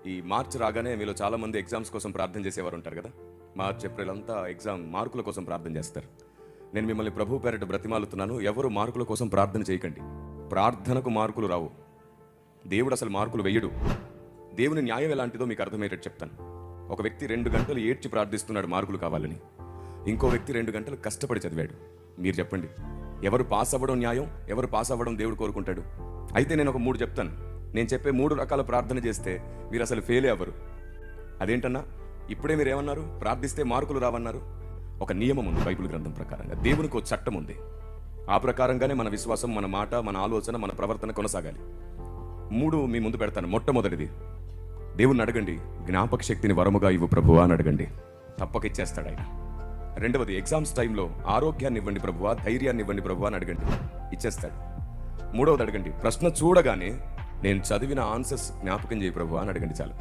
ఈ మార్చ్ రాగానే మీలో చాలామంది ఎగ్జామ్స్ కోసం ప్రార్థన చేసేవారు ఉంటారు కదా. మార్చ్ ఏప్రిల్ అంతా ఎగ్జామ్ మార్కుల కోసం ప్రార్థన చేస్తారు. నేను మిమ్మల్ని ప్రభు పేరిట బ్రతిమాలుతున్నాను, ఎవరు మార్కుల కోసం ప్రార్థన చేయకండి. ప్రార్థనకు మార్కులు రావు. దేవుడు అసలు మార్కులు వెయ్యడు. దేవుని న్యాయం ఎలాంటిదో మీకు అర్థమయ్యేటట్టు చెప్తాను. ఒక వ్యక్తి 2 గంటలు ఏడ్చి ప్రార్థిస్తున్నాడు మార్కులు కావాలని, ఇంకో వ్యక్తి 2 గంటలు కష్టపడి చదివాడు. మీరు చెప్పండి, ఎవరు పాస్ అవ్వడం న్యాయం, ఎవరు పాస్ అవ్వడం దేవుడు కోరుకుంటాడు? అయితే నేను ఒక 3 చెప్తాను. నేను చెప్పే 3 రకాల ప్రార్థన చేస్తే మీరు అసలు ఫెయిలే అవ్వరు. అదేంటన్నా, ఇప్పుడే మీరు ఏమన్నారు? ప్రార్థిస్తే మార్కులు రావన్నారు. ఒక నియమం ఉంది బైబిల్ గ్రంథం ప్రకారంగా. దేవునికి ఒక చట్టం ఉంది. ఆ ప్రకారంగానే మన విశ్వాసం, మన మాట, మన ఆలోచన, మన ప్రవర్తన కొనసాగాలి. 3 మీ ముందు పెడతాను. మొట్టమొదటిది, దేవుణ్ణి అడగండి, జ్ఞాపక శక్తిని వరముగా ఇవ్వు ప్రభువా అని అడగండి, తప్పక ఇచ్చేస్తాడు ఆయన. రెండవది, ఎగ్జామ్స్ టైంలో ఆరోగ్యాన్ని ఇవ్వండి ప్రభువా, ధైర్యాన్ని ఇవ్వండి ప్రభువా అని అడగండి, ఇచ్చేస్తాడు. మూడవది అడగండి, ప్రశ్న చూడగానే నేను చదివిన ఆన్సర్స్ జ్ఞాపకం చేయి ప్రభువా అని అడగండి, చాలు.